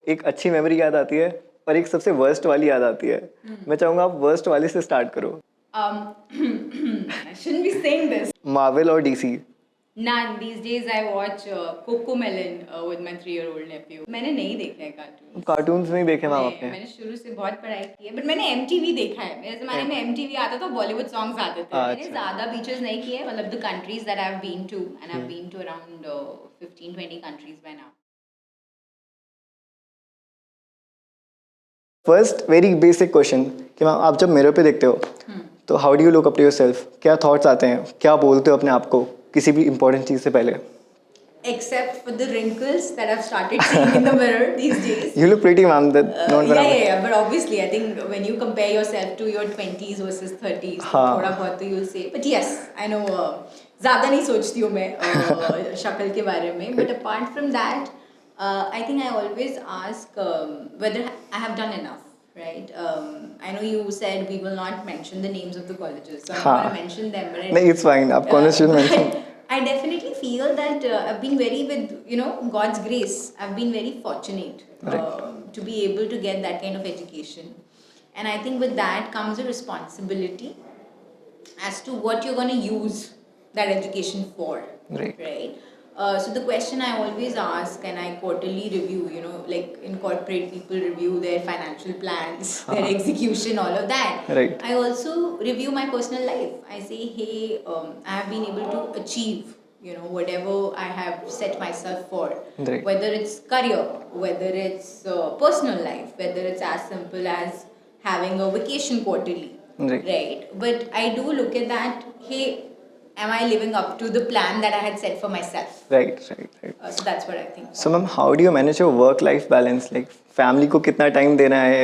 एक अच्छी मेमोरी याद आती है और एक सबसे वर्स्ट वाली याद आती है। मैं चाहूंगा आप वर्स्ट वाले से स्टार्ट करो। I shouldn't be saying this. Marvel और DC. None. These days I watch Cocomelon with my 3-year-old nephew. मैंने नहीं देखा है कार्टून। कार्टून्स नहीं देखे मैम आपने? मैंने शुरू से बहुत पढ़ाई की है, बट मैंने MTV देखा है। मेरे ज़माने में MTV आता था, बॉलीवुड सॉन्ग्स आते थे। मैंने ज़्यादा फीचर्स नहीं किए, मतलब the countries that I have been to, and I have been to around 15-20 countries by now. First very basic question कि मैम आप जब मिरर पे देखते हो तो how do you look up to yourself? क्या थॉट्स आते हैं, क्या बोलते हो अपने आप को किसी भी इंपॉर्टेंट चीज़ से पहले? Except for the wrinkles that I've started seeing in the mirror these days. You look pretty, ma'am. Yeah. But obviously, I think when you compare yourself to your 20s versus 30s, थोड़ा बहुत तो you'll say. But yes, I know. ज़्यादा नहीं सोचती हूँ मैं शक्ल के बारे में. But apart from that, I think I always ask whether I have done enough. Right. I know you said we will not mention the names of the colleges, so I'm not going to mention them. But no, it's fine. आप कौन से mention? I definitely feel that I've been very, with God's grace, I've been very fortunate to be able to get that kind of education, and I think with that comes a responsibility as to what you're going to use that education for, right? So the question I always ask, and I quarterly review, like in corporate people review their financial plans, their execution, all of that. Right. I also review my personal life. I say, hey, I have been able to achieve, whatever I have set myself for. Right. Whether it's career, whether it's personal life, whether it's as simple as having a vacation quarterly, right? But I do look at that, hey, am I living up to the plan that I had set for myself? Right. So that's what I think. So ma'am, how do you manage your work-life balance? Like family को कितना time देना है,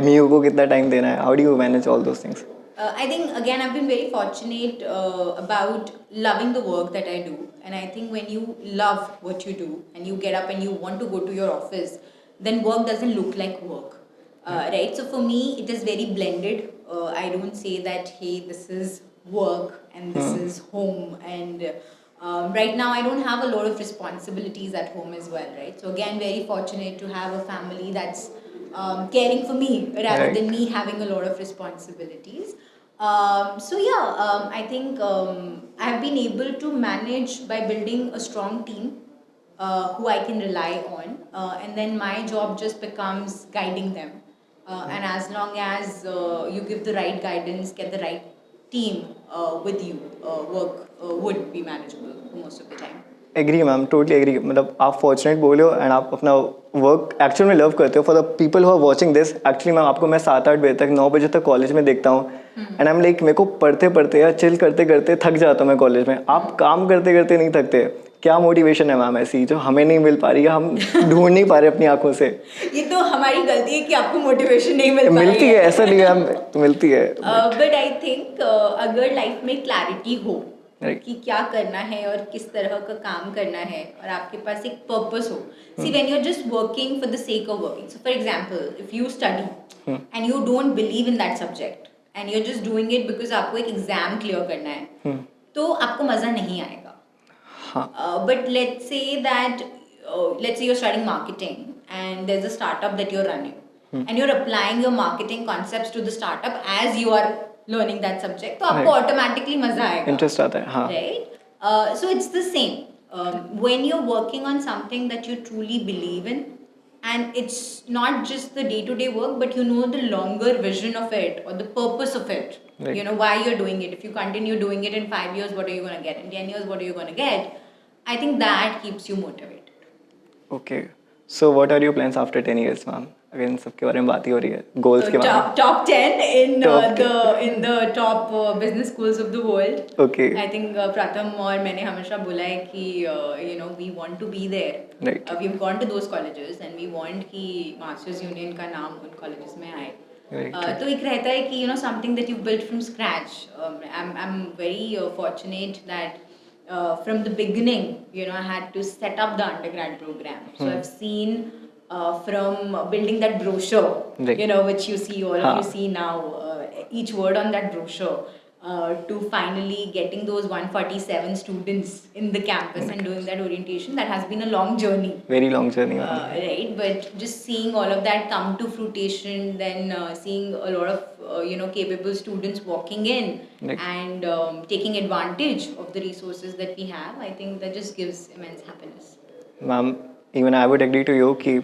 MEU को कितना time देना है? How do you manage all those things? I think again I've been very fortunate about loving the work that I do, and I think when you love what you do and you get up and you want to go to your office, then work doesn't look like work, right? So for me it is very blended. I don't say that hey, this is work and this is home, and right now I don't have a lot of responsibilities at home as well, right? So again, very fortunate to have a family that's caring for me rather than me having a lot of responsibilities. I think I have been able to manage by building a strong team who I can rely on, and then my job just becomes guiding them. And as long as you give the right guidance, get the right team with you, work would be manageable for most of the time. Agree ma'am, totally agree. मतलब आप fortunate बोले हो and आप अपना work actual में love करते हो। For the people who are watching this, actually ma'am आपको मैं 7-8 बजे तक 9 बजे तक कॉलेज में देखता हूँ एंड आई एम लाइक मेरे को पढ़ते पढ़ते या चिल करते करते थक जाता हूँ मैं कॉलेज में। आप काम करते करते नहीं थकते? क्या मोटिवेशन है मैम ऐसी जो हमें नहीं मिल पा रही है, हम ढूंढ नहीं पा रहे अपनी आंखों से? ये तो हमारी गलती है कि आपको मोटिवेशन नहीं मिलती है, ऐसा नहीं है, मिलती है। बट आई थिंक अगर लाइफ में क्लैरिटी हो कि क्या करना है और किस तरह का काम करना है और आपके पास एक पर्पस हो। See when you are just working for the sake of working, so for example if you study and you don't believe in that subject and you are just doing it because आपको एक exam clear करना है, तो आपको मजा नहीं आएगा। But let's say that let's say you're studying marketing and there's a startup that you're running and you're applying your marketing concepts to the startup as you are learning that subject, तो आपको automatically मजा आएगा, interest आता है, हाँ, right? So it's the same when you're working on something that you truly believe in, and it's not just the day-to-day work, but you know the longer vision of it or the purpose of it, you know why you're doing it. If you continue doing it in 5 years, what are you going to get? In 10 years, what are you going to get? I think that keeps you motivated. Okay, so what are your plans after 10 years, ma'am? Again, सबके बारे में बात ही हो रही है, goals के बारे में। Top 10 in the top business schools of the world. Okay. I think Pratham और मैंने हमेशा बोला है कि we want to be there. Right. We've gone to those colleges and we want कि Masters Union का नाम उन colleges में आए। Right. तो एक रहता है कि something that you've built from scratch. I'm very fortunate that from the beginning, I had to set up the undergrad program. So I've seen from building that brochure, right, which you see, all of you see now, each word on that brochure. to finally getting those 147 students in the campus and doing that orientation. That has been a long journey. Very long journey. Right, but just seeing all of that come to fruition, then seeing a lot of capable students walking in and taking advantage of the resources that we have, I think that just gives immense happiness. Ma'am, even I would agree to you कि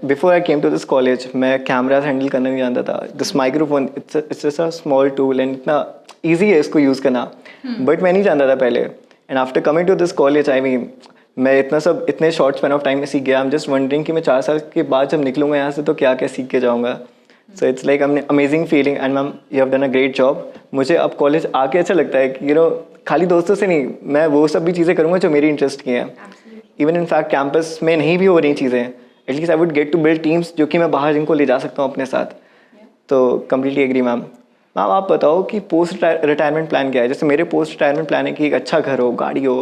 before I came to this college, मैं cameras handle करना नहीं जानता था. This microphone, it's just a small tool and इतना easy है इसको use करना. But मैं नहीं जानता था पहले. And after coming to this college, I mean, मैं इतने short span of time में सीख गया. I'm just wondering कि मैं 4 साल के बाद जब निकलूँगा यहाँ से तो क्या क्या सीख के जाऊँगा. So it's like an amazing feeling and ma'am, you have done a great job. मुझे अब college आके अच्छा लगता है कि खाली दोस्तों से नहीं, मैं वो सब भी चीज़ें करूँगा जो मेरी इंटरेस्ट की हैं. Even in fact कैंपस में नहीं भी हो रही चीज़ें, at least I would get to build teams जो कि मैं बाहर जिनको ले जा सकता हूँ अपने साथ. तो कम्प्लीटली एग्री मैम. मैम आप बताओ कि पोस्ट रिटायरमेंट प्लान क्या है. जैसे मेरे पोस्ट रिटायरमेंट प्लान है कि एक अच्छा घर हो, गाड़ी हो,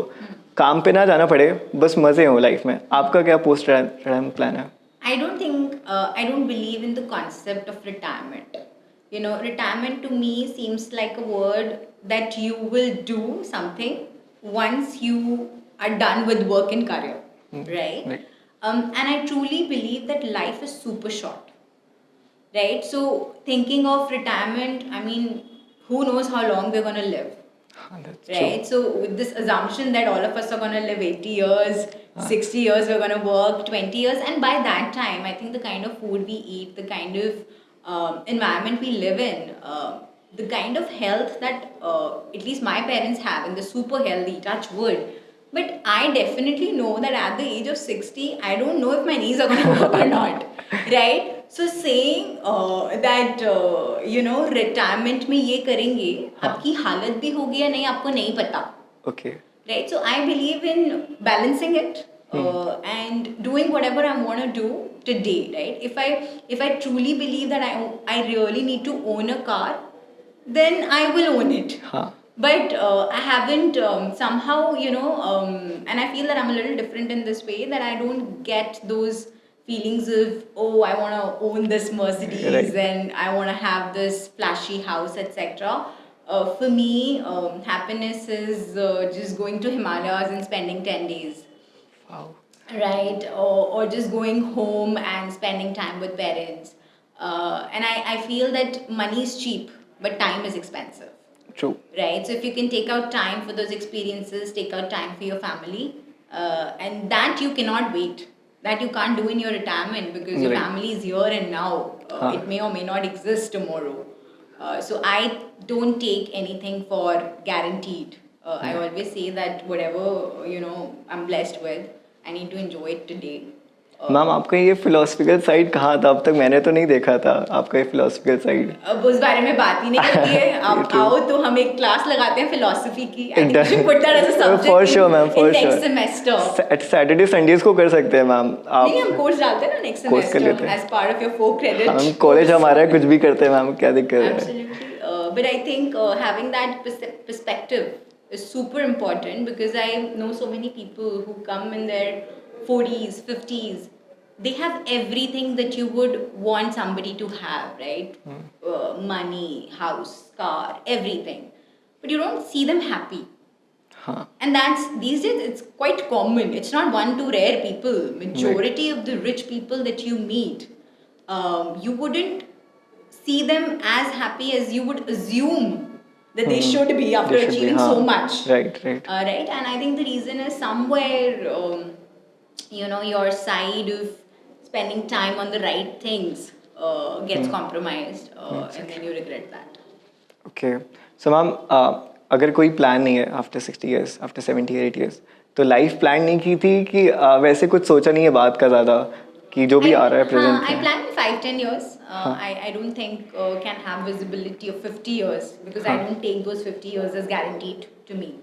काम पे ना जाना पड़े, बस मज़े हो लाइफ में. आपका क्या पोस्ट रिटायरमेंट प्लान है? I don't believe in the concept of retirement. Retirement to me seems like a word that you will do something once you are done with work and career, right? And I truly believe that life is super short, right? So thinking of retirement, I mean, who knows how long we're going to live, right? So with this assumption that all of us are going to live 80 years, 60 years, we're going to work 20 years, and by that time, I think the kind of food we eat, the kind of environment we live in, the kind of health that at least my parents have, and the super healthy, touch wood. But I definitely know that at the age of 60, I don't know if my knees are going to work or not, right? So saying that, retirement में ये करेंगे, आपकी हालत भी होगी या नहीं आपको नहीं पता. Okay. Right? So I believe in balancing it and doing whatever I want to do today, right? If I truly believe that I really need to own a car, then I will own it. But I haven't somehow, and I feel that I'm a little different in this way, that I don't get those feelings of, oh, I want to own this Mercedes and I want to have this flashy house, etc. For me, happiness is just going to Himalayas and spending 10 days. Wow. Right? Or just going home and spending time with parents. And I feel that money is cheap, but time is expensive. True. Right? So if you can take out time for those experiences, take out time for your family, and that you cannot wait. That you can't do in your retirement because your family is here and now. It may or may not exist tomorrow. So I don't take anything for guaranteed. I always say that whatever, I'm blessed with, I need to enjoy it today. Ma'am आपका ये philosophical side कहाँ था? अब तक मैंने तो नहीं देखा था आपका ये फिलोसफिकल साइड. अब उस बारे में बात ही नहीं करती है. आप आओ तो हम एक क्लास लगाते हैं फिलोसफी की. I think we should put that as a subject for sure, ma'am, for in next sure. semester. Saturday Sundays को कर सकते हैं मैम. नहीं, हम कोर्स डालते हैं ना next semester as part of your 4 credit. हम कॉलेज हमारा कुछ भी करते हैं मैम, क्या दिक्कत है? Absolutely. But I think having that perspective is super important because I know so many people who come in their 40s, 50s. They have everything that you would want somebody to have, right? Money, house, car, everything. But you don't see them happy. And that's, these days, it's quite common. It's not 1-2 rare people. Majority of the rich people that you meet, you wouldn't see them as happy as you would assume that they should be after achieving so much. Right. Right? And I think the reason is somewhere, your side of spending time on the right things gets compromised and then you regret that. Okay. So ma'am, अगर कोई plan नहीं है after 60 years, after 70 or 80 years, तो life plan नहीं की थी कि वैसे कुछ सोचा नहीं है बात का ज़्यादा कि जो भी आ रहा है present? I plan 5-10 years. I don't think can have visibility of 50 years because I don't take those 50 years as guaranteed to me.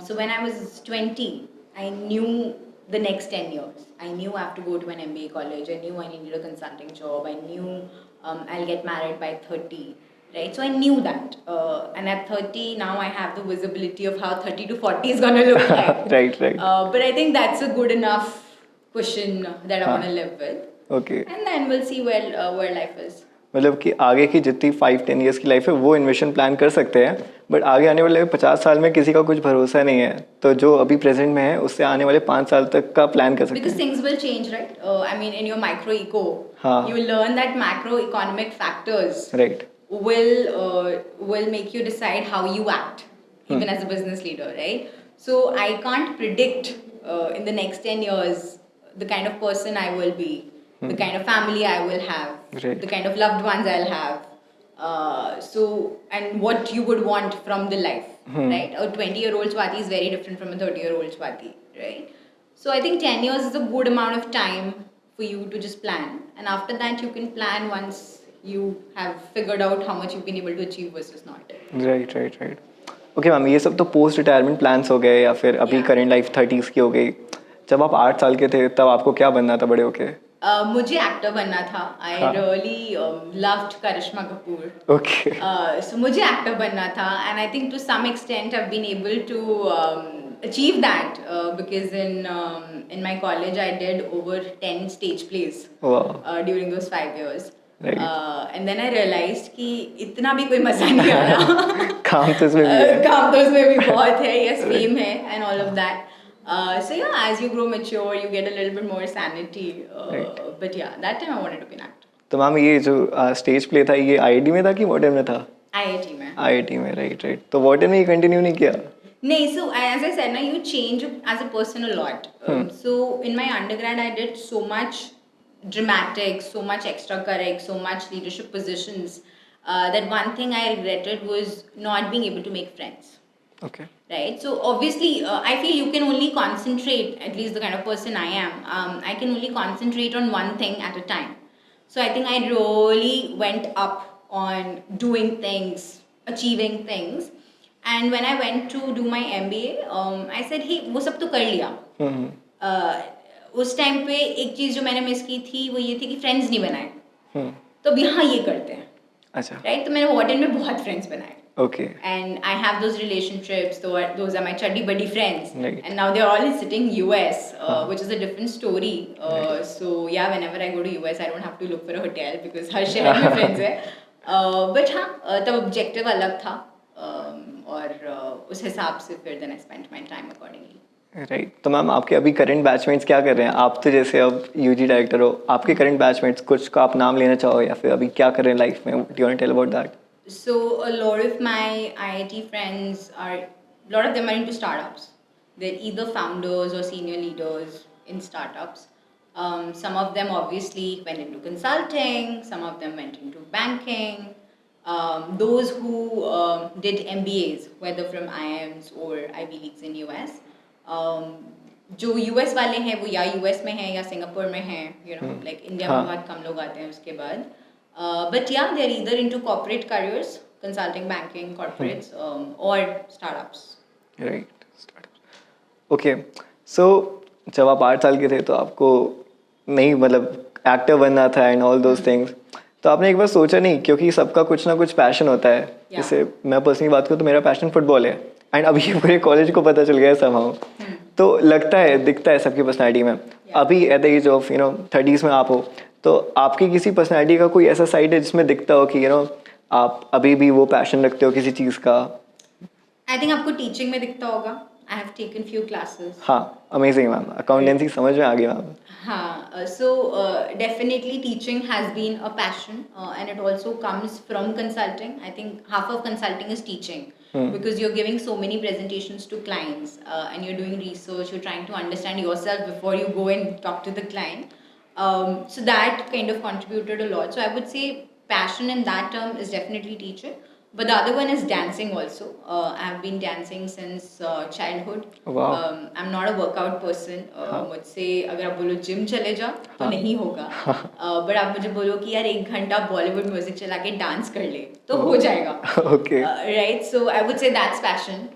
So when I was 20, I knew the next 10 years. I knew I have to go to an MBA college. I knew I needed a consulting job. I knew I'll get married by 30. Right? So I knew that. And at 30, now I have the visibility of how 30 to 40 is going to look like. Right. But I think that's a good enough cushion that I want to live with. Okay. And then we'll see where life is. मतलब कि आगे की जितनी 5-10 years की life है वो investment plan कर सकते हैं, बट आगे आने वाले 50 साल में किसी का कुछ भरोसा नहीं है, तो जो अभी प्रेजेंट में है उससे आने वाले 5 साल तक का प्लान कर सकते Because हैं. things will change, right? I mean, in your micro eco, हाँ. you will learn that macroeconomic factors Right. will make you decide how you act, even as a business leader, right? So I can't predict in the next 10 years the kind of person I will be, the kind of family I will have, Right. the kind of loved ones I'll have. So and what you would want from the life, right? A 20-year-old Swati is very different from a 30-year-old Swati, right? So I think 10 years is a good amount of time for you to just plan, and after that you can plan once you have figured out how much you've been able to achieve versus not. Right. Okay ma'am, ये सब तो post retirement plans हो गए या फिर अभी Yeah. Current life 30s की हो गई. जब आप 8 साल के थे तब आपको क्या बनना था बड़े होके? मुझे एक्टर बनना था. आई हाँ. रियली लव्ड करिश्मा कपूर. ओके. So मुझे एक्टर बनना था, and I think to some extent I've been able to achieve that because in my college I did over 10 stage plays वाह. during those 5 years. Right. And then I realized कि इतना भी कोई मजा नहीं आ रहा. काम तो इसमें भी है. काम तो उसमें भी बहुत है, yes, fame है and all of that. So yeah, as you grow mature, you get a little bit more sanity. Right. But yeah, that time I wanted to be an actor. तो मैम ये जो stage play था ये IIT में था कि modern में था? IIT में. आईआईटी में, राइट. तो मॉडर्न में ये कंटिन्यू नहीं किया? नहीं, so as I said, now you change as a person a lot. So in my undergrad, I did so much dramatic, so much extracurricular, so much leadership positions that one thing I regretted was not being able to make friends. Okay. Right? So obviously, I feel you can only concentrate, at least the kind of person I am, I can only concentrate on one thing at a time. So I think I really went up on doing things, achieving things. And when I went to do my MBA, I said, hey, वो सब तो कर लिया. उस time पे एक चीज़ जो मैंने मिस की थी वो ये थी कि फ्रेंड्स नहीं बनाए. तो अब यहाँ ये करते हैं. अच्छा. राइट? तो मैंने वॉर्डन में बहुत फ्रेंड्स बनाए. Okay. And I have those relationships. Those are my chuddy buddy friends. Right. And now they're all sitting US, which is a different story. So yeah, whenever I go to US, I don't have to look for a hotel because हर शहर में friends है. But हाँ, तब objective अलग था. और उस हिसाब से फिर then I spent my time accordingly. Right. तो मैम आपके अभी करंट बैचमेट्स क्या कर रहे हैं? आप तो जैसे अब यूजी डायरेक्टर हो, आपके करंट बैचमेट्स कुछ का आप नाम लेना चाहो या फिर अभी क्या कर रहे हैं लाइफ में? Do you want to tell about that? So a lot of my IIT friends a lot of them are into startups. They're either founders or senior leaders in startups. Some of them obviously went into consulting. Some of them went into banking. Those who did MBAs, whether from IIMs or Ivy Leagues in US. जो US वाले हैं वो या US में हैं या Singapore में हैं, you know, like India में बहुत कम लोग आते हैं उसके बाद. But yeah, they're either into corporate careers, consulting, banking, corporates, or startups. Right. Startups. Okay. So जब आप 8 साल के थे तो आपको नहीं मतलब एक्टर बनना था एंड ऑल दोज थिंग्स, तो आपने एक बार सोचा नहीं, क्योंकि सबका कुछ ना कुछ पैशन होता है. जैसे मैं पर्सनली बात करूँ तो मेरा पैशन फुटबॉल है एंड अभी पूरे कॉलेज को पता चल गया है somehow. तो लगता है, दिखता है सबकी पर्सनैलिटी में. अभी at the age of 30s में आप हो, तो आपकी किसी पर्सनैलिटी का कोई ऐसा साइड है जिसमें दिखता हो कि आप अभी भी वो पैशन रखते हो किसी चीज़ का? आई थिंक आपको टीचिंग में दिखता होगा. I have taken few classes. हाँ, अमेजिंग मैम. अकाउंटेंसी समझ में आ गई मैम. हाँ, so definitely teaching has been a passion and it also comes from consulting. I think half of consulting is teaching because you're giving so many presentations to clients and you're doing research, you're trying to understand yourself before you go and talk to the client. So that kind of contributed a lot. So I would say passion in that term is definitely teaching. But the other one is dancing also. I have been dancing since childhood. Wow. I'm not a workout person. मुझसे अगर आप बोलो gym चले जाओ तो नहीं होगा. But आप मुझे बोलो कि यार 1 घंटा बॉलीवुड म्यूजिक चला के डांस कर ले तो हो जाएगा. Okay. Right. So I would say that's passion.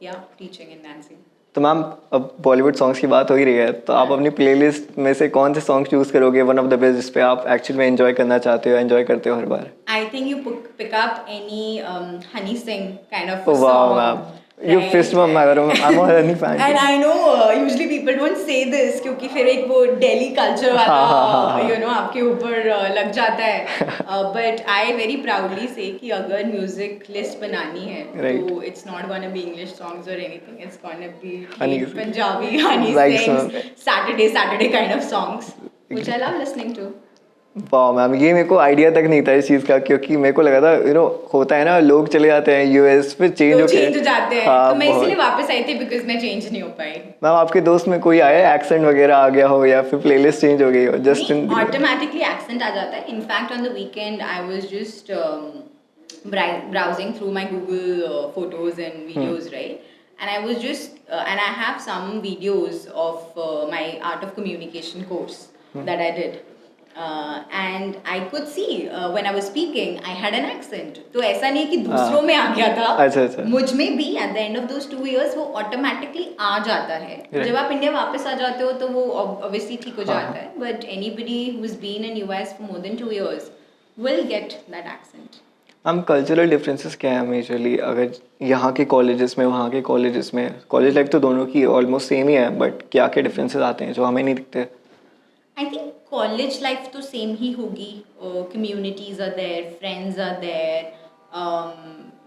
Yeah, teaching and dancing. तो मैम अब बॉलीवुड सॉन्ग्स की बात हो ही रही है, तो आप अपनी प्लेलिस्ट में से कौन से सॉन्ग चूज करोगे, वन ऑफ द बेस्ट जिस पे आप एक्चुअली में एंजॉय करना चाहते हो, एंजॉय करते हो हर बार? I think you pick up any Honey Singh kind of Oh, wow, song. ma'am. You fist bump my room. I'm a Honey fan. And I know usually people don't say this क्योंकि फिर एक वो Delhi culture वाला you know आपके ऊपर लग जाता है. But I very proudly say कि अगर music list बनानी है तो it's not gonna be English songs or anything. It's gonna be Punjabi honey sings Saturday kind of songs, which I love listening to. वाह मैम, ये मेरे को idea तक नहीं था इस चीज़ का, क्योंकि मेरे को लगा था होता है ना, लोग चले जाते हैं यूएस फिर चेंज हो जाते हैं. तो मैं इसलिए वापस आई थी बिकॉज मैं चेंज नहीं हो पाई. मैम आपके दोस्त में कोई आया एक्सेंट वगैरह आ गया हो या फिर प्लेलिस्ट चेंज हो गई हो? जस्ट ऑटोमेटिकली एक्सेंट आ जाता है. In fact on the weekend I was just browsing through my Google photos and videos, right? And I was just and I have some videos of my art of communication course that I did. And I could see when I was speaking, I had an accent. तो ऐसा नहीं कि दूसरों में आ गया था. अच्छा. मुझ में भी at the end of those 2 years वो automatically आ जाता है. जब आप इंडिया वापस आ जाते हो तो वो obviously ठीक हो जाता है. But anybody who's been in US for more than 2 years will get that accent. हम कल्चरल डिफरेंसेस क्या है मेजरली, अगर यहाँ के कॉलेजेस में वहाँ के कॉलेजेस में? कॉलेज लाइफ तो दोनों की ऑलमोस्ट सेम ही है, बट क्या क्या डिफरेंसेस आते हैं जो हमें नहीं दिखते? आई थिंक कॉलेज लाइफ तो सेम ही होगी. Communities are there, friends are there.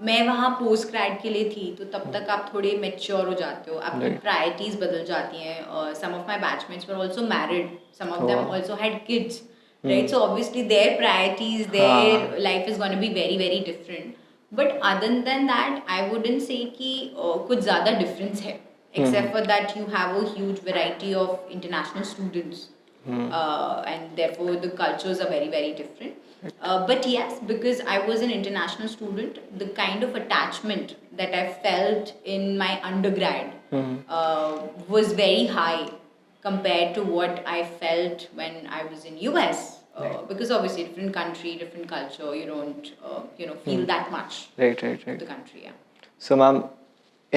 मैं वहाँ पोस्ट ग्रेड के लिए थी तो तब तक आप थोड़े मेच्योर हो जाते हो, आपकी प्रायोरिटीज बदल जाती हैं. Some of my batchmates were also married, some of them also had kids. Right, so obviously their priorities, their life is going to be very very different. But other than that, I wouldn't say कि कुछ ज़्यादा difference है, except for that you have a huge variety of international students, and therefore the cultures are very very different. But yes, because I was an international student, the kind of attachment that I felt in my undergrad was very high compared to what I felt when I was in US. Because obviously different country, different culture, you don't feel that much. Right. The country, yeah. So ma'am,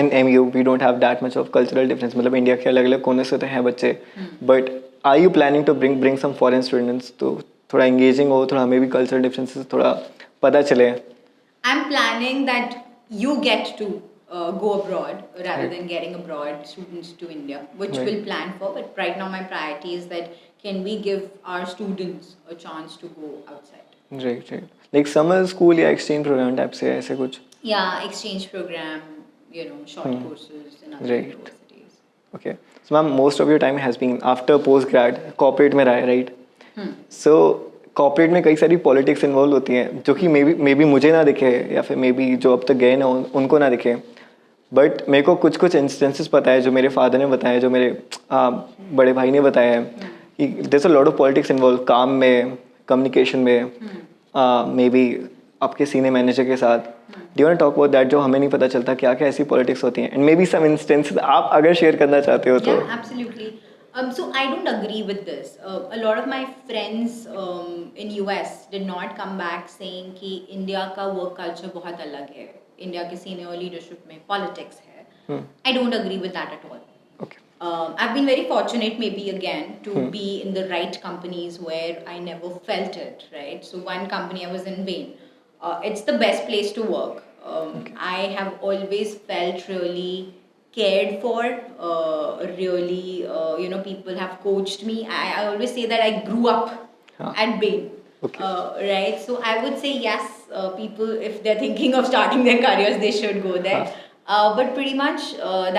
in MU we don't have that much of cultural difference. मतलब India के अलग अलग कोने से तो हैं बच्चे, but are you planning to bring some foreign students तो थोड़ा engaging हो, थोड़ा हमें भी cultural differences थोड़ा पता चले? I'm planning that you get to go abroad rather than getting abroad students to India, which we'll plan for. But right now my priority is that can we give our students a chance to go outside? Right. Like summer school या exchange program type से ऐसे कुछ? Yeah, exchange program, short courses in other universities. Okay. So ma'am, most of your time has been after post grad corporate में रहा है, right? So corporate में कई सारी पॉलिटिक्स इन्वॉल्व होती हैं जो कि मे बी मुझे ना दिखे या फिर मे बी जो अब तक गए ना उनको ना दिखे. बट मेरे को कुछ इंस्टेंसेस पता है जो मेरे फादर ने बताया, जो मेरे बड़े भाई ने बताया है कि there is a lot of politics involve, काम में, कम्युनिकेशन में, मे बी आपके सीनियर मैनेजर के साथ. Do you want to talk about that जो हमें नहीं पता चलता क्या क्या ऐसी पॉलिटिक्स होती हैं, and maybe some instances आप अगर शेयर करना चाहते हो तो? Absolutely. So I don't agree with this. A lot of my friends in US did not come back saying कि इंडिया का work culture बहुत अलग है, इंडिया के senior leadership में politics है. I don't agree with that at all. Okay. I've been very fortunate maybe again to be in the right companies where I never felt it, right? So one company I was in Bain. It's the best place to work. I have always felt really cared for, really people have coached me. I always say that I grew up at Bain. Okay. Right, so I would say yes, people if they're thinking of starting their careers they should go there. But pretty much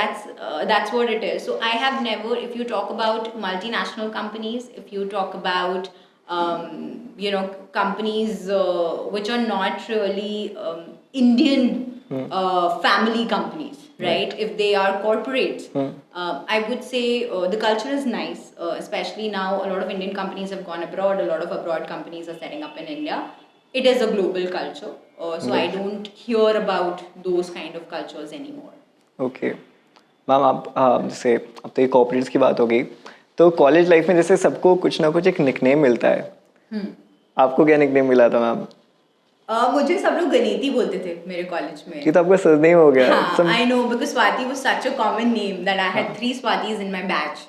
that's what it is. So I have never, if you talk about multinational companies, if you talk about companies which are not really Indian family companies, right? If they are corporates, I would say the culture is nice, especially now a lot of Indian companies have gone abroad, a lot of abroad companies are setting up in India. It is a global culture, so I don't hear about those kind of cultures anymore. Okay. Ma'am आप जैसे अब तो ये corporates की बात हो गई, तो कॉलेज लाइफ में जैसे सबको कुछ ना कुछ एक निकनेम मिलता है. आपको क्या निकनेम मिला था मैम? मुझे सब लोग गणेती बोलते थे मेरे कॉलेज में. ये तो आपका सरनेम हो गया. I know, because Swati was such a common name that I had 3 Swatis in my batch.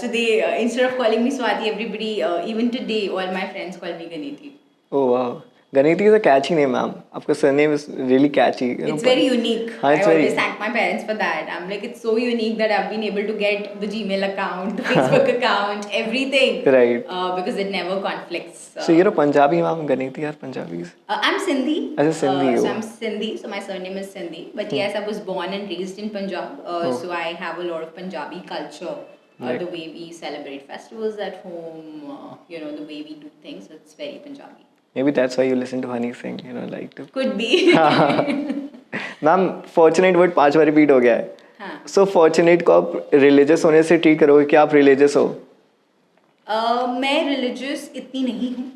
So they instead of calling me Swati, everybody even today all my friends call me Ganeti. Oh wow. Ganeti is a catchy name, ma'am. आपका surname is really catchy. It's very unique. हाँ, I it's always very. thank my parents for that. I'm like, it's so unique that I've been able to get the Gmail account, the Facebook account, everything. Right. Because it never conflicts. So you're a Punjabi, ma'am. Ganeti are Punjabis. I'm Sindhi. As a Sindhi, So oh. I'm Sindhi, so my surname is Sindhi. But yes, I was born and raised in Punjab. So I have a lot of Punjabi culture. Right. The way we celebrate festivals at home, the way we do things, it's very Punjabi. Maybe that's why you listen to Honey Singh, like to. Could be. Ma'am fortunate word 5 bar repeat हो गया है. हाँ. So fortunate को आप religious होने से treat करोगे कि आप religious हो? मैं religious इतनी नहीं हूँ.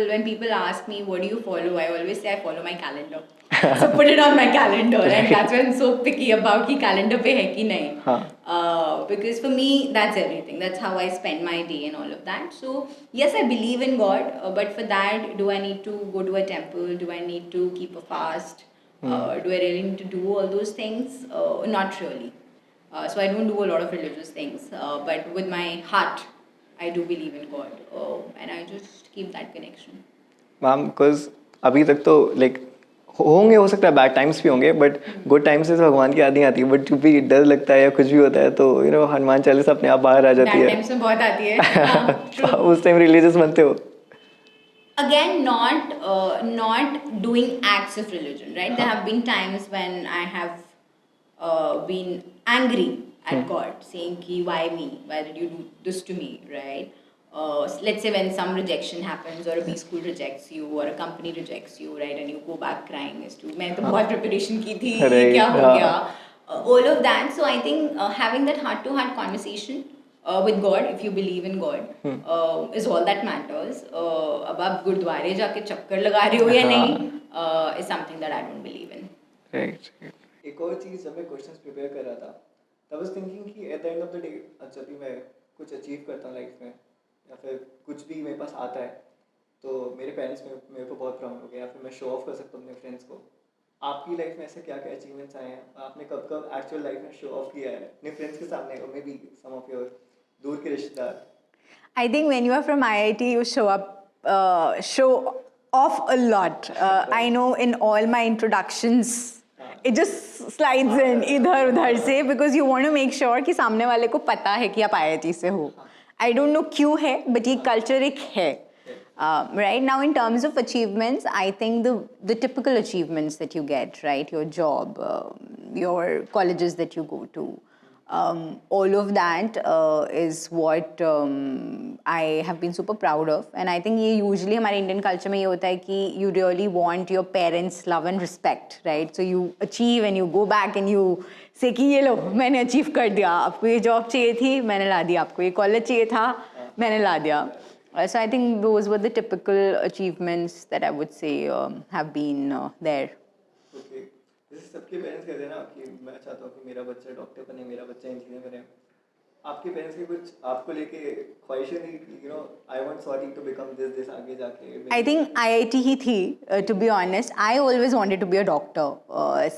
When people ask me what do you follow, I always say I follow my calendar. So put it on my calendar, and that's why I'm so picky about कि calendar पे है कि नहीं. Because for me that's everything. That's how I spend my day and all of that. So yes, I believe in God, but for that, do I need to go to a temple? Do I need to keep a fast? Do I really need to do all those things? Not really. So I don't do a lot of religious things, but with my heart, I do believe in God, and I just keep that connection. Ma'am because अभी तक तो like होंगे, हो सकता है bad times भी होंगे, but good times से भगवान की याद नहीं आती, बट जो भी डर लगता है या कुछ भी होता है तो हनुमान चालीसा अपने आप बाहर आ जाती है. बैड टाइम्स में बहुत आती है. उस टाइम रिलीजियस बनते हो? Again, not doing acts of religion, right? There have been times when I have been angry at God, saying ki why me? Why did you do this to me, right? Let's say when some rejection happens, or a B school rejects you, or a company rejects you, right? And you go back crying as to मैं तो बहुत preparation की थी, क्या हो गया? All of that. So I think having that heart-to-heart conversation with God, if you believe in God, is all that matters. अब आप गुरुद्वारे जाके चक्कर लगा रहे हो या नहीं, is something that I don't believe in. Right. एक और चीज़ जब मैं क्वेश्चंस प्रिपेयर कर रहा था, तब वाज थिंकिंग कि eight the end of the day जब भी मैं कुछ अचीव करता हूँ लाइफ में या फिर कुछ भी मेरे पास आता है तो मेरे पेरेंट्स मेरे को बहुत प्राउड हो गया, या फिर मैं शो ऑफ कर सकता हूँ अपने फ्रेंड्स को. आपकी लाइफ में ऐसे क्या क्या अचीवमेंट्स आए हैं, आपने कब कब एक्चुअल लाइफ में शो ऑफ किया है अपने फ्रेंड्स के सामने, और maybe some of your दूर के रिश्तेदार? I think when you are from IIT, you show off a lot. I know in all my introductions, it just slides in इधर उधर से, because you want to make sure कि सामने वाले को पता है कि आप IIT से हो. I don't know क्यों है, but ये culture एक है. Right now, in terms of achievements, I think the typical achievements that you get, right, your job, your colleges that you go to, all of that is what I have been super proud of. And I think ये usually हमारे Indian culture में ये होता है कि you really want your parents' love and respect, right? So you achieve and you go back and you say कि ये लो मैंने achieve कर दिया, आपको ये job चाहिए थी मैंने ला दिया, आपको ये college चाहिए था मैंने ला दिया. So I think those were the typical achievements that I would say have been there. Okay. जैसे सबके पेरेंट्स कहते हैं ना कि मैं चाहता हूँ कि मेरा बच्चा डॉक्टर बने, मेरा बच्चा इंजीनियर बने. आपके पेरेंट्स की कुछ आपको लेके ख्वाहिशें थी कि I want SWATI to become this आगे जाके? I think IIT ही थी, to be honest. I always wanted to be a doctor.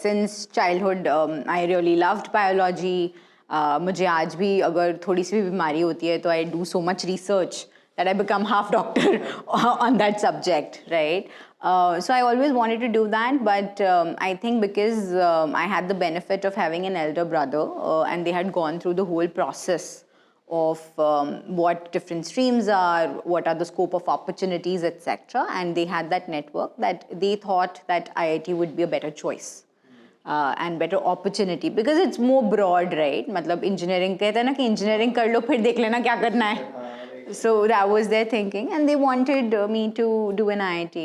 Since childhood, I really loved biology. मुझे आज भी अगर थोड़ी सी भी बीमारी होती है तो I do so much research that I become half doctor on that subject, right? So I always wanted to do that, but I think because I had the benefit of having an elder brother and they had gone through the whole process of what different streams are, what are the scope of opportunities, etc. And they had that network that they thought that IIT would be a better choice. And better opportunity because it's more broad, right? मतलब engineering कहते हैं ना कि engineering कर लो फिर देख लेना क्या करना है. So that was their thinking, and they wanted me to do an IIT.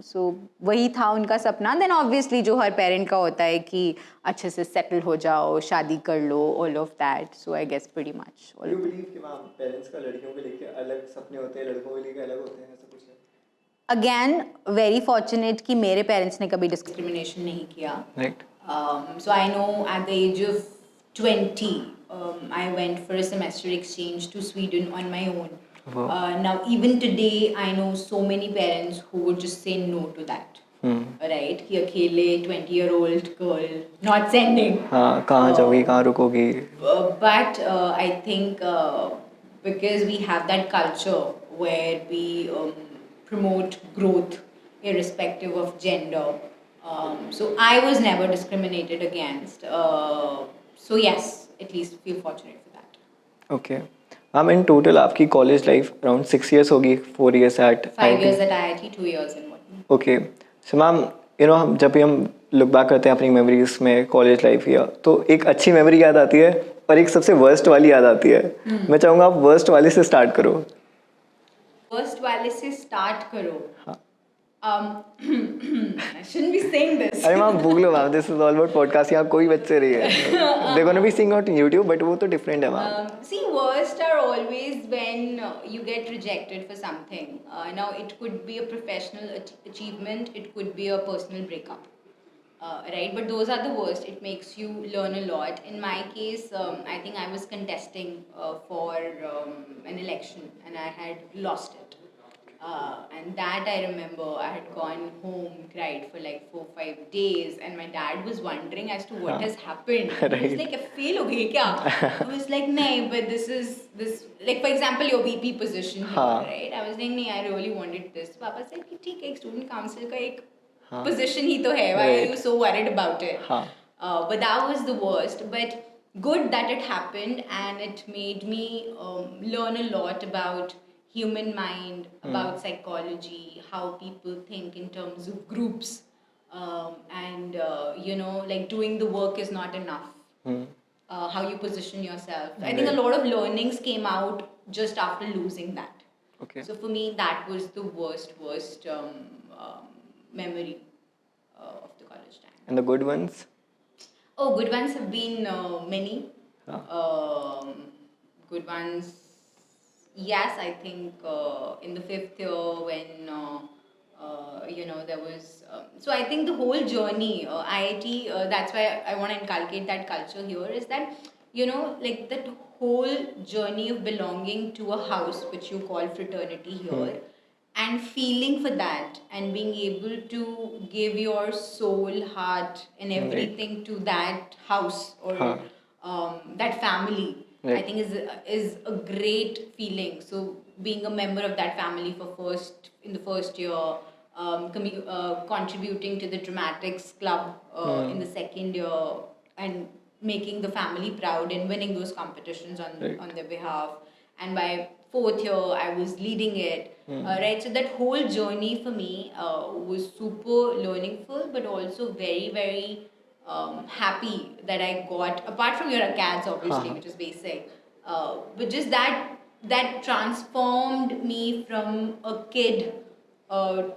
So वही था उनका सपना. Then obviously जो हर parent का होता है कि अच्छे से settle हो जाओ, शादी कर लो, all of that. So I guess pretty much. Do you believe कि मैम parents का लड़कियों के लेके अलग सपने होते हैं, लड़कों के लेके अलग होते हैं, ऐसा कुछ है? Again, very fortunate कि मेरे parents ने कभी discrimination नहीं किया. Right. So I know at the age of 20, I went for a semester exchange to Sweden on my own. Wow. Now even today, I know so many parents who would just say no to that. Right? कि अकेले 20-year-old girl not sending. हाँ, कहाँ जाओगी, कहाँ रुकोगी? But I think because we have that culture where we promote growth irrespective of gender. So I was never discriminated against. So yes, at least feel fortunate for that. Okay ma'am in total आपकी college life around 6 years होगी, 4 years at 5 years at IIT, 2 years in what? Okay so ma'am हम जब भी हम look back करते हैं अपनी memories में कॉलेज लाइफ या तो एक अच्छी मेमोरी याद आती है और एक सबसे वर्स्ट वाली याद आती है। मैं चाहूँगा आप वर्स्ट वाले से स्टार्ट करो। First वाले से start करो। हाँ। I shouldn't be saying this. अरे मैम भूल लो ma'am, this is all about podcast, यहाँ कोई बच्चे नहीं है, they gonna be seeing on YouTube but वो तो डिफरेंट है ma'am. See, worst are always when you get rejected for something. Now, it could be a professional achievement, it could be a personal breakup, right? But those are the worst. It makes you learn a lot. In my case, I think I was contesting for an election and I had lost it. And that I remember, I had gone home, cried for like 4-5 days, and my dad was wondering as to what has happened. He was like, fail ho gayi kya? I was like, nahi, but this, like for example, your VP position here, right? I was like, nahi, I really wanted this. Papa said, ki theek hai, ek student council ka ek position hi to hai, why are you so worried about it? But that was the worst. But good that it happened, and it made me learn a lot about human mind, about psychology, how people think in terms of groups, and like doing the work is not enough. How you position yourself. I think a lot of learnings came out just after losing that. Okay. So for me, that was the worst memory of the college time. And the good ones? Oh, good ones have been many. Good ones. Yes, I think in the 5th year when there was so I think the whole journey IIT, that's why I want to inculcate that culture here, is that like that whole journey of belonging to a house which you call fraternity here, and feeling for that and being able to give your soul, heart and everything to that house or that family. I think is a great feeling. So being a member of that family in the first year, contributing to the dramatics club in the second year, and making the family proud and winning those competitions on their behalf, and by 4th year I was leading it, right? So that whole journey for me was super learningful, but also very, very happy that I got, apart from your acads obviously, which is basic, but just that transformed me from a kid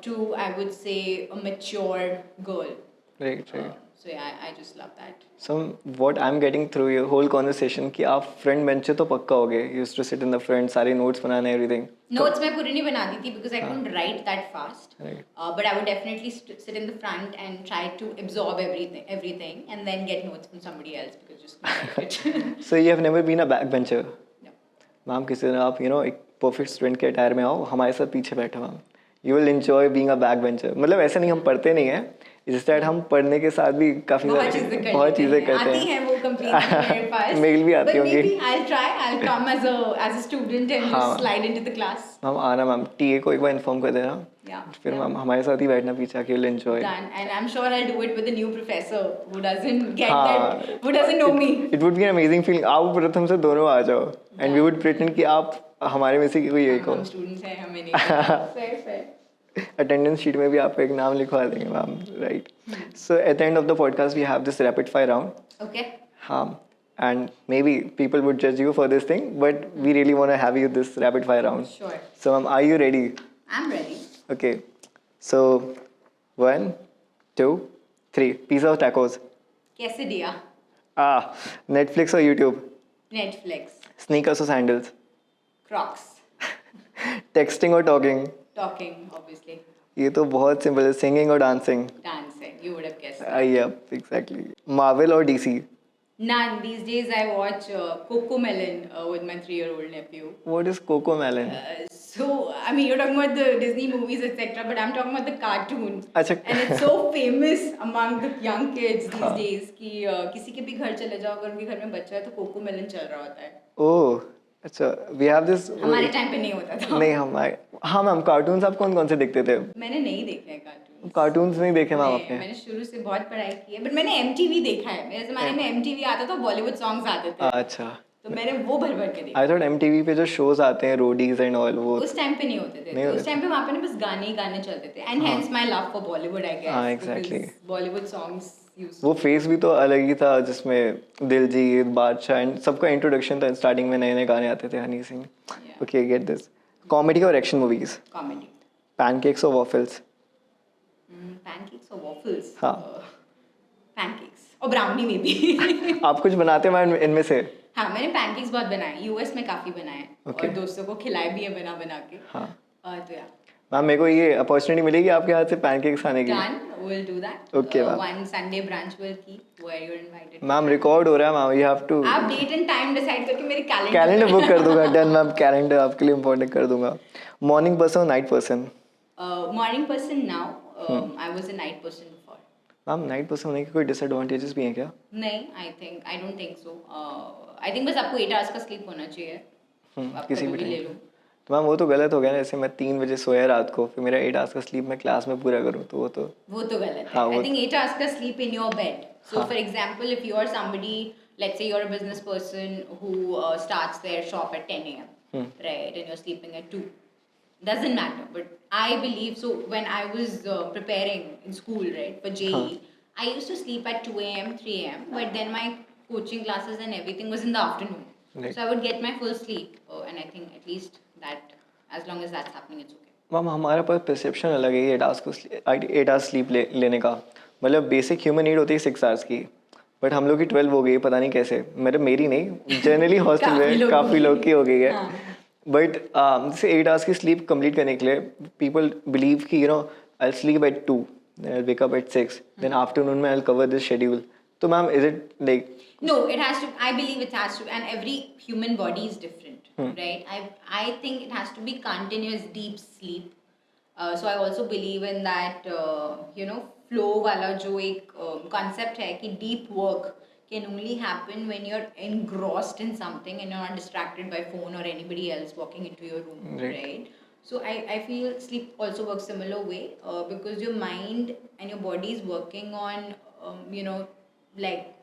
to, I would say, a mature girl. Right. So yeah, I just love that. So what I'm getting through your whole conversation कि आप front bench तो पक्का हो गए, you used to sit in the front, सारे notes बनाने everything. Notes मैं पूरी नहीं बनाती थी because I couldn't write that fast. Right. But I would definitely sit in the front and try to absorb everything and then get notes from somebody else because just couldn't write it. So you have never been a backbencher? No. Ma'am किसी दिन आप एक perfect student के attire में आओ, हमारे साथ पीछे बैठो ma'am, you will enjoy being a back bencher. मतलब ऐसे नहीं हम पढ़ते नहीं हैं, इंस्टेड हम पढ़ने के साथ भी काफी बहुत चीजें करते हैं। आती हैं वो completely मेरे पास। मेल भी आती होंगी। But maybe I'll come as a student and just slide into the class. Ma'am आना मैम, टीए को एक बार इन्फॉर्म कर देना, फिर मैम हमारे साथ ही बैठना पीछे आके, will enjoy. Done. And I'm sure I'll do it with a new professor who doesn't know me. It would be an amazing feeling। आप प्रथम से दोनों आ जाओ and we would pretend कि आप हमारे में से कोई एक हो। हम स्टूडेंट्स हैं, हमें नहीं। Fair. अटेंडेंस शीट में भी आपका एक नाम लिखवा देंगे ma'am, right? So at the end of the podcast we have this rapid fire round. Okay. हाँ, and maybe people would judge you for this thing, but we really want to have you this rapid fire round. Sure. So ma'am, are you ready? I'm ready. Okay. So 1, 2, 3. Pizza or tacos? Quesadilla. Netflix or YouTube? Netflix. Sneakers or sandals? Crocs. Texting or talking? Talking, obviously. ये तो बहुत simple है। Singing or dancing? Dancing. You would have guessed. Yep, exactly. Marvel or DC? None. These days I watch Cocomelon with my 3-year-old nephew. What is Cocomelon? So, I mean, you're talking about the Disney movies, etc., but I'm talking about the cartoon. अच्छा। And it's so famous among the young kids these days कि किसी के भी घर चले जाओ, अगर उनके घर में बच्चा है तो Cocomelon चल रहा होता है। ओह, अच्छा, वी हैव दिस. हमारे टाइम पे नहीं होता था. नहीं हमारे, हाँ मैम, कार्टून्स आप कौन कौन से देखते थे? मैंने नहीं देखे हैं कार्टून. कार्टून्स नहीं देखे मैम आपने? मैंने शुरू से बहुत पढ़ाई की है, बट मैंने एमटीवी देखा है. मेरे ज़माने में एमटीवी आता था, बॉलीवुड सॉन्ग्स आते थे. अच्छा, तो मैंने वो भर भर के देखा. आई थॉट एमटीवी पे जो शोज आते हैं रोडीज एंड ऑल वो उस टाइम पे नहीं होते थे. नहीं तो होते उस टाइम पे वहाँ पे ना बस गाने ही गाने चलते थे. And hence my love for Bollywood I guess. हाँ, exactly. Bollywood songs used. वो फेस भी तो अलग ही था जिसमें दिलजीत, बादशाह एंड सबका इंट्रोडक्शन था. स्टार्टिंग में नए नए गाने आते थे, Honey Singh. Okay, get this. Comedy और एक्शन मूवीज? कॉमेडी. पैनकेक्स और वॉफल्स? पैनकेक्स और वॉफल्स. हाँ. पैनकेक्स और ब्राउनी में भी. आप कुछ बनाते हैं इनमें से? हाँ, मैंने पैनकेक्स बहुत बनाए. यूएस में काफी बनाए. Okay. और दोस्तों को खिलाए भी है बना बना के. हाँ. तो यार. मैम मेरे को ये अपॉर्चुनिटी मिलेगी आपके हाथ से पैनकेक्स खाने की? Done. We'll do that. Okay, ma'am. One Sunday brunch we'll keep where you're invited. Ma'am record हो रहा है मैम, यू हैव टू. आप डेट एंड टाइम डिसाइड करके मेरे कैलेंडर बुक कर दूंगा. डन मैम, कैलेंडर आपके लिए इम्पोर्टेंट कर दूंगा. मॉर्निंग पर्सन और night person? Morning person now. I was a night person before. Ma'am night person होने के कोई डिसएडवांटेजेस भी हैं क्या? नहीं, I don't think so. I think बस आपको 8 आवर्स का स्लीप होना चाहिए. आप किसी कभी भी ले टाइम. लो. तो मैम वो तो गलत हो गया ना, जैसे मैं 3 बजे सोया रात को, फिर मेरा 8 आवर्स का स्लीप मैं क्लास में पूरा करूँ, तो वो तो गलत है. हाँ, आई थिंक 8 hours का sleep in your bed. So हाँ. for example, if you are somebody, let's say you're a business person who starts their shop at 10 a.m. Right, and you're sleeping at 2. Doesn't matter. But I believe so. When I was preparing in school, right, for JE, I used to sleep at 2 a.m., 3 a.m. But then my coaching classes and everything was in the afternoon. Right. So I would get my full sleep, and I think at least that, as long as that's happening, it's okay. Ma'am हमारे पास perception अलग है 8 hours sleep लेने का. मतलब basic human need होती है 6 hours की, but हम लोग की 12 हो गई, पता नहीं कैसे. मतलब मेरी नहीं, जनरली हॉस्टल में काफ़ी लोग की हो गई है. बट जैसे 8 आवर्स की स्लीप कंप्लीट करने के लिए पीपल बिलीव कि I sleep at 2, I wake up at 6, then afternoon में आई कवर दिस शेड्यूल. तो ma'am is it like? No, it has to. I believe it has to, and every human body is different, right? I think it has to be continuous deep sleep. So I also believe in that, flow वाला जो एक concept है कि deep work can only happen when you're engrossed in something and you're not distracted by phone or anybody else walking into your room, right? So I feel sleep also works similar way, because your mind and your body is working on, like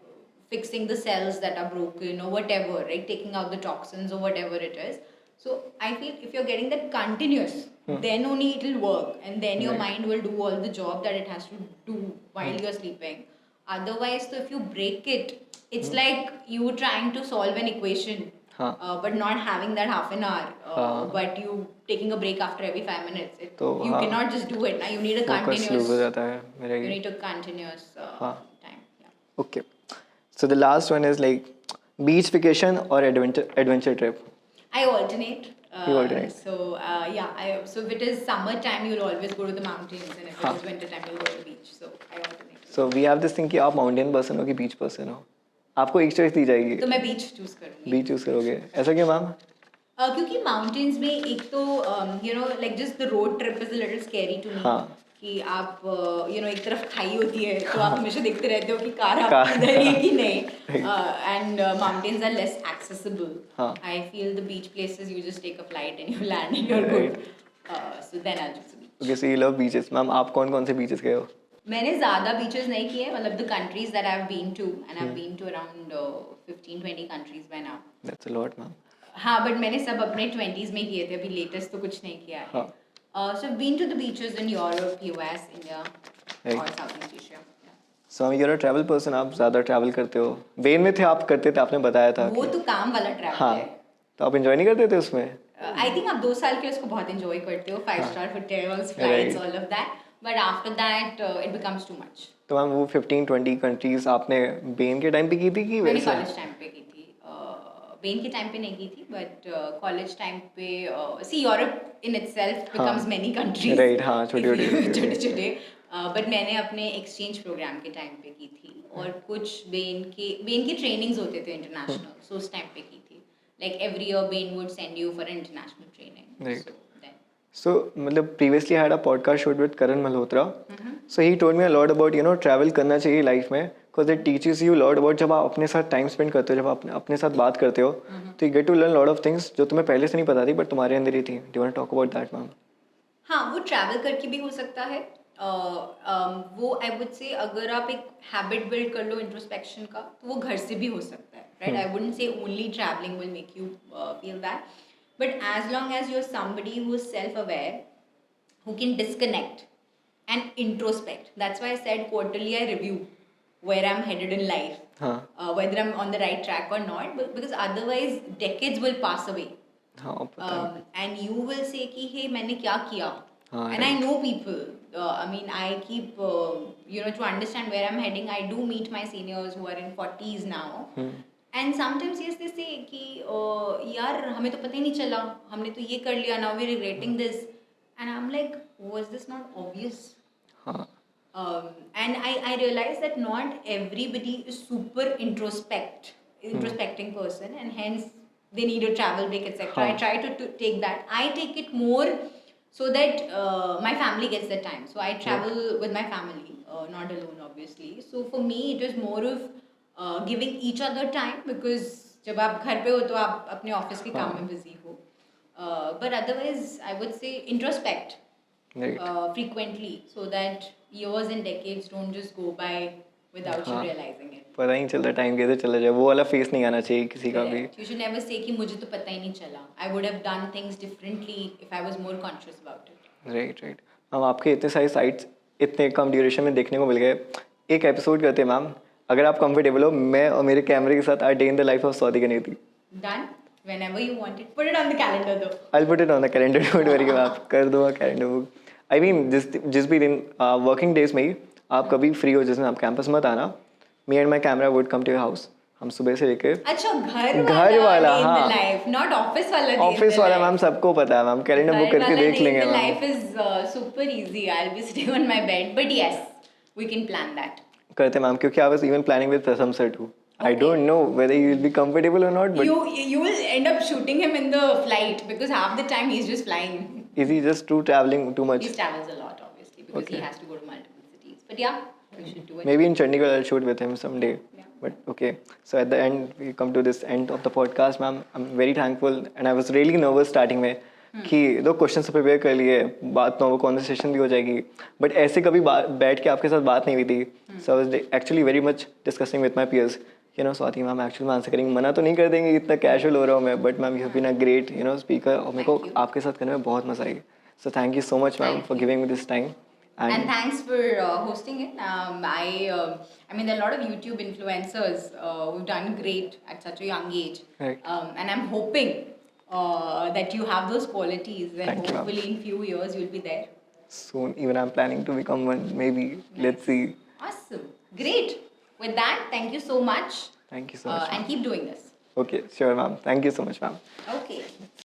fixing the cells that are broken or whatever, right? Taking out the toxins or whatever it is. So I feel if you're getting that continuous, then only it will work, and then your mind will do all the job that it has to do while you're sleeping. Otherwise, so if you break it, it's like you trying to solve an equation, but not having that half an hour, but you taking a break after every 5 minutes. You cannot just do it. Now you need a continuous. हो जाता है मेरा. You need a continuous time. Yeah. Okay. So the last one is like beach vacation or adventure trip? I alternate. You alternate. So so if it is summer time, you'll always go to the mountains, and if it is winter time, you'll go to the beach. So I alternate. So we have this thing कि आप mountain person हो कि beach person हो. आपको एक choice दी जाएगी. तो मैं beach choose करूँगी. Beach choose करोगे. ऐसा क्यों मैम? क्योंकि mountains में एक तो like just the road trip is a little scary to me. हाँ. कि आप एक तरफ खाई होती है, तो आप हमेशा देखते रहते हो कि कार आपकी इधर है कि नहीं. And mountains are less accessible. I feel the beach places you just take a flight and you land and you are good. So then I choose beach. Okay, so you love beaches. Ma'am आप कौन कौन से beaches गए हो? मैंने ज़्यादा beaches नहीं किए. मतलब the countries that I have been to, and I have been to around 15-20 countries by now. That's a lot ma'am. हाँ, बट मैंने सब अपने 20s में किए थे. अभी लेटेस्ट तो कुछ नहीं किया है. So I've been to the beaches in Europe, US, India, or Southeast Asia. So you're a travel person. आप ज़्यादा travel करते हो. वेन में थे आप करते थे, आपने बताया था. वो तो काम वाला travel हाँ. है. तो आप enjoy नहीं करते थे उसमें? I think आप 2 साल के उसको बहुत enjoy करते हो. 5-star hotels, flights, all of that. But after that, it becomes too much. तो मैम वो 15-20 countries आपने बेन के टाइम पे की थी कि मैंने वैसे? college time पे की थी. बेन के टाइम पे नहीं की थी, बट कॉलेज टाइम पे see Europe in itself becomes many countries. Right. हाँ, छोटे. बट मैंने अपने एक्सचेंज प्रोग्राम के टाइम पे की थी, और कुछ बेन के ट्रेनिंग्स होते थे इंटरनेशनल, सो उस टाइम पे की थी. Like every year Ben would send you for international training. Right. So मतलब previously I had a podcast shoot with Karan Malhotra. So he told me a lot about travel करना चाहिए life में. Because it teaches you lot about, जब आप अपने साथ time spend करते हो, जब आप अपने साथ बात करते हो, तो you get to learn lot of things जो तुम्हें पहले से नहीं पता थी बट तुम्हारे अंदर ही थी. Do you want to talk about that ma'am? हाँ, वो ट्रैवल करके भी हो सकता है. वो आई वुड से अगर आप एक हैबिट बिल्ड कर लो इंट्रोस्पेक्शन का, तो वो घर से भी हो सकता है, right? I wouldn't say only travelling will make you feel that, but as long as you are somebody who is self aware, who can disconnect and introspect. That's why I said quarterly I review where I'm headed in life, whether I'm on the right track or not, because otherwise decades will pass away. And you will say कि hey मैंने क्या किया, and I know people. I mean I keep to understand where I'm heading. I do meet my seniors who are in 40s now, and sometimes yes they say कि यार हमें तो पता ही नहीं चला, हमने तो ये कर लिया, now we're regretting this. And I'm like, was this not obvious? And I realized that not everybody is super introspecting person, and hence they need a travel break, etc. I try to take that. I take it more so that my family gets the time. So I travel with my family, not alone, obviously. So for me, it is more of giving each other time, because जब आप घर पे हो तो आप अपने office के काम में बिजी हो. But otherwise, I would say introspect frequently, so that years and decades don't just go by without you realizing it. पता ही नहीं चलता टाइम कैसे चला जाए, वो वाला फेस नहीं आना चाहिए किसी का भी. You should never say कि मुझे तो पता ही नहीं चला. I would have done things differently if I was more conscious about it. Right. Ma'am आपके इतने सारे साइट्स इतने कम ड्यूरेशन में देखने को मिल गए. एक एपिसोड करते हैं मैम, अगर आप कंफर्टेबल हो, मैं और मेरे कैमरे के साथ a day in the life of Swati Ganeti. Done. Whenever you want it. Put it on the calendar though. I'll put it on the calendar. Don't worry, आप कर दूँगा कैलेंडर बुक. I mean जिस भी दिन वर्किंग डेज में ही आप कभी free हो, जिस दिन आप कैंपस मत आना, me and my camera would come to your house. हम सुबह से लेकर अच्छा घर वाला हाँ, लाइफ नॉट ऑफिस वाला. ऑफिस वाला मैम सबको पता है मैम, कैलेंडर बुक करके देख लेंगे ma'am. Life is super easy. I'll be sitting on my bed, but yes, we can plan that. करते मैम, क्योंकि I was even planning with Prasam sir too. I don't know whether you will be comfortable or not, but you will end up shooting him in the flight, because half the time he's just flying. Is he just traveling too much? He travels a lot, obviously, because he has to go to multiple cities. But yeah, we should do it. Maybe in Chandigarh I'll shoot with him someday. Yeah. But okay, so at the end we come to this end of the podcast, ma'am. I'm very thankful, and I was really nervous starting में कि दो question prepare कर लिए, बात normal conversation भी हो जाएगी, but ऐसे कभी बैठ के आपके साथ बात नहीं हुई थी. So I was actually very much discussing with my peers. Swati ma'am actually मैं आंसर करेंगे, मना तो नहीं कर देंगे, इतना कैजुअल हो रहा हूँ मैं, but ma'am you have been a great speaker, और मेरे को आपके साथ करने में बहुत मजा आई. So thank you so much ma'am for giving me this time. And thanks for hosting it. I mean, there are a lot of YouTube influencers who've done great at such a young age. Right. And I'm hoping that you have those qualities, and hopefully in few years you'll be there. Soon, even I'm planning to become one, maybe. Let's see. Awesome. Great. With that, thank you so much. Thank you so much. And keep doing this. Okay, sure ma'am. Thank you so much ma'am. Okay.